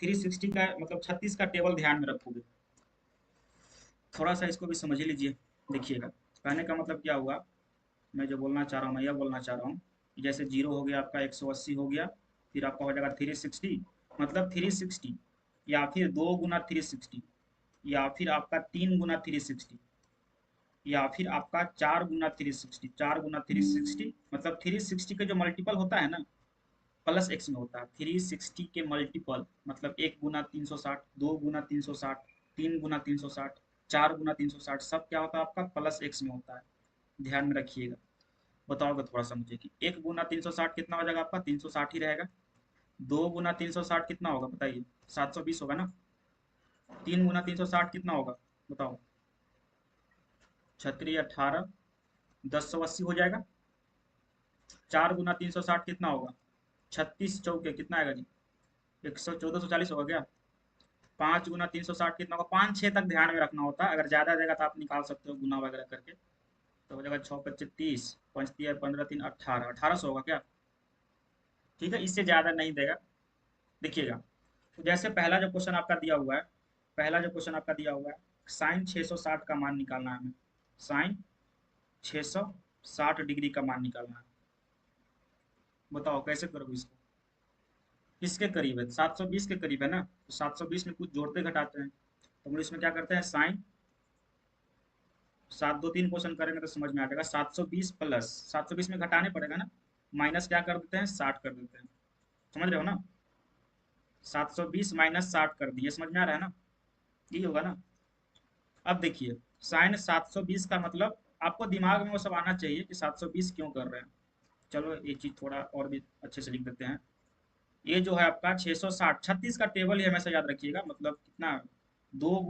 360 का मतलब 36 का टेबल ध्यान में रखोगे। थोड़ा सा इसको भी समझ लीजिए, देखिएगा कहने का मतलब क्या हुआ। मैं जो बोलना चाह रहा हूँ, मैं यह बोलना चाह रहा हूँ कि जैसे जीरो हो गया आपका, 180 हो गया, फिर आपका हो जाएगा 360, मतलब 360 या फिर 2 गुना 360 या फिर आपका 3 गुना 360 या फिर आपका 4 गुना 360, 4 गुना 360 मतलब 360 के जो मल्टीपल होता है ना प्लस एक्स में होता है। 360 के मल्टीपल मतलब 1 गुना 360, 2 गुना 360, 3 गुना 360, 4 गुना 360 सब क्या होता है आपका प्लस एक्स में होता है। ध्यान में रखिएगा। बताओगे थोड़ा सा मुझे कि 1 गुना 360 कितना हो जाएगा आपका 360 ही रहेगा। 2 गुना 360 कितना होगा बताइए, 720 होगा ना। 3 गुना 360 कितना होगा बताओ, 36 18, 10 180 हो जाएगा। 4 गुना 360 कितना होगा, 36 चौके कितना आएगा जी, 114 140 होगा क्या। 5 गुना 360 कितना होगा, 5 6 तक ध्यान में रखना होता है। अगर ज्यादा आ जाएगा तो आप निकाल सकते हो गुना वगैरह करके। तो हो जाएगा 6 5 30, 5 3 15 3 18, 1800 होगा क्या। ठीक है, इससे ज्यादा नहीं देगा। देखिएगा, तो जैसे पहला जो क्वेश्चन आपका दिया हुआ है, पहला जो क्वेश्चन आपका दिया हुआ है, साइन 660 का मान निकालना है हमें। साइन 660 डिग्री का मान निकालना है। बताओ कैसे करोगे इसको। किसके करीब है, 720 के करीब है ना। तो 720 में कुछ जोड़ते घटाते हैं, तो हम लोग इसमें क्या करते हैं, साइन 7 2 3 क्वेश्चन करेंगे तो समझ में आ जाएगा। 720 प्लस 720 में घटाने पड़ेगा ना, माइनस क्या कर देते हैं 60 कर देते हैं। समझ रहे हो ना, 720 माइनस 60 कर दिए, समझ में आ रहा है ना, यही होगा ना। अब देखिए साइन 720 का मतलब आपको दिमाग में वो सब आना चाहिए कि 720 क्यों कर रहे हैं। चलो ये चीज थोड़ा और भी अच्छे से लिख देते हैं। ये जो है आपका 660 36 का टेबल ही हमेशा याद रखिएगा, मतलब कितना, 2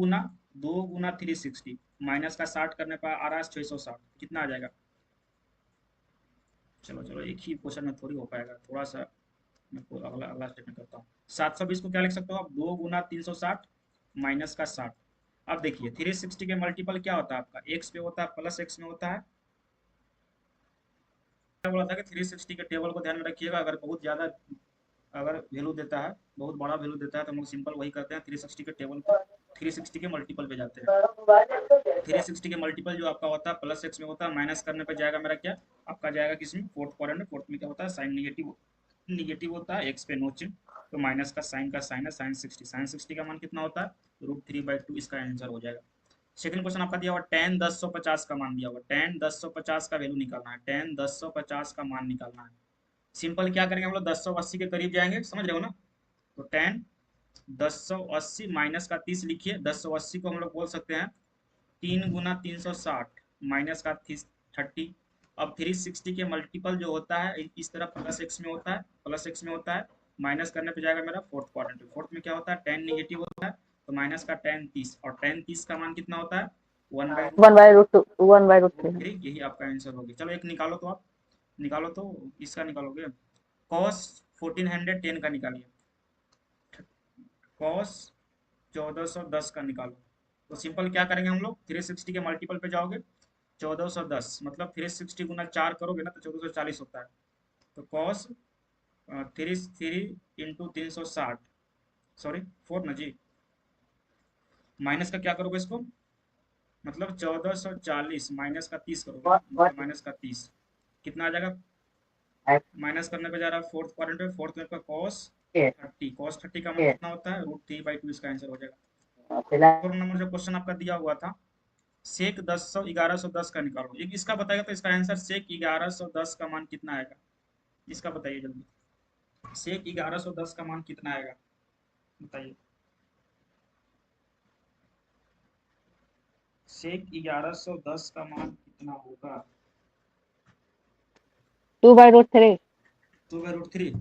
गुना 360 माइनस का 60 करने पर आ रहा है 660, कितना आ जाएगा। चलो चलो एक ही क्वेश्चन में थोड़ी हो पाएगा, थोड़ा सा मैं को अगला अगला स्टेटमेंट करता हूँ। 720 को क्या लिख सकते हो आप, 2 गुना 360 माइनस का 60। अब देखिए 360 के मल्टीपल क्या होता है आपका, एक्स पे होता है प्लस एक्स में होता है। क्या बोला था कि 360 के टेबल को ध्यान में रखिएगा। अगर बहुत ज्यादा अगर वैल्यू देता है, बहुत बड़ा वैल्यू देता है, तो हम लोग सिंपल वही करते हैं, 360 के टेबल को 360 के मल्टीपल पे जाते हैं। 360 के मल्टीपल जो आपका होता है प्लस एक्स में होता है, माइनस करने पे जाएगा मेरा क्या, आपका जाएगा किसमें, फोर्थ क्वाड्रेंट में। फोर्थ में क्या होता है, साइन निगेटिव निगेटिव होता है, एक्स पे नो चिन्ह, तो माइनस का साइन है, साइन 60 का मान कितना होता है, √3/2, इसका आंसर हो जाएगा। सेकंड क्वेश्चन आपका दिया हुआ tan 1050 का मान दिया हुआ, tan 1050 का वैल्यू निकालना है, tan 1050 का मान निकालना है। सिंपल क्या करेंगे हम लोग, 1080 के करीब जाएंगे, समझ रहे हो ना। तो tan 1080 माइनस का 30 लिखिए, 1080 को हम लोग बोल सकते हैं 3 गुना 360 माइनस का 30। अब 360 के मल्टीपल जो होता है इस तरफ प्लस एक्स में होता है, प्लस एक्स में होता है, माइनस करने पे जाएगा मेरा फोर्थ क्वाड्रेंट में। फोर्थ में क्या होता है, tan निगेटिव होता है, तो माइनस का tan 30, और tan 30 का मान कितना होता है, 1/√2, 1/√3। 1/√3। यही आपका आंसर होगी। चलो एक निकालो तो आप, निकालो तो, इसका निकालोगे, cos 1410 का निकालिए, cos 1410 का निकालो। तो सिंपल क्या करेंगे हम लोग, 360 के मल्टीपल पे जाओगे, 1410 मतलब 360 गुना 4 करोगे ना तो 1440 होता है। तो कॉस 3 इंटू 360, सॉरी 4 ना जी, माइनस का क्या करोगे इसको, मतलब 1440 माइनस का 30 करोगे ना, मतलब माइनस का 30 कितना आ जाएगा, माइनस करने पे जा रहा है फोर्थ क्वाड्रेंट में, फोर्थ में cos 30 का मान कितना होता है, √3/2, इसका आंसर हो जाएगा। 4 नंबर जो क्वेश्चन आपका दिया हुआ था, सेक 1110 का निकालो। एक इसका बताएगा तो इसका आंसर सेक 1110 का मान कितना आएगा, इसका बताइए जल्दी। सेक 1110 का मान कितना आएगा बताइए। सेक 1110 का मान कितना होगा, 2/√3। 2/√3।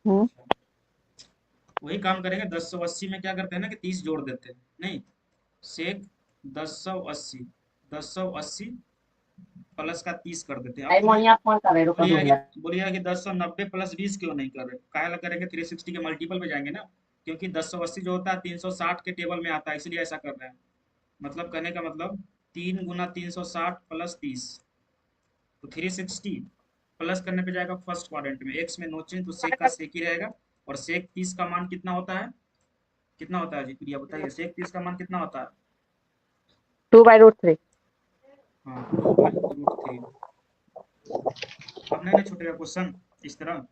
हम्म। वही काम करेंगे, 1080 में क्या करते हैं ना कि 30 जोड़ देते हैं, नहीं, सेक 1080, 1080 प्लस का 30 कर देते हैं। अब बोलिए कि 1090 प्लस 20 क्यों नहीं कर रहे, काहे करेंगे, 360 के मल्टीपल पे जाएंगे ना, क्योंकि 1080 जो होता है 360 के टेबल में आता है, इसलिए ऐसा कर रहे हैं। मतलब कहने का मतलब 3 गुना 360 प्लस 30, तो 360 प्लस करने पे जाएगा फर्स्ट क्वाड्रेंट में, एक्स में नो चेंज, तो सेक का सेक ही रहेगा। और सेक 30 का मान कितना होता है, कितना होता है जी प्रिया बताइए, सेक 30 का मान कितना होता है? 2/√3। हाँ 2/√3। अब नहीं ना छूटेगा क्वेश्चन इस तरह।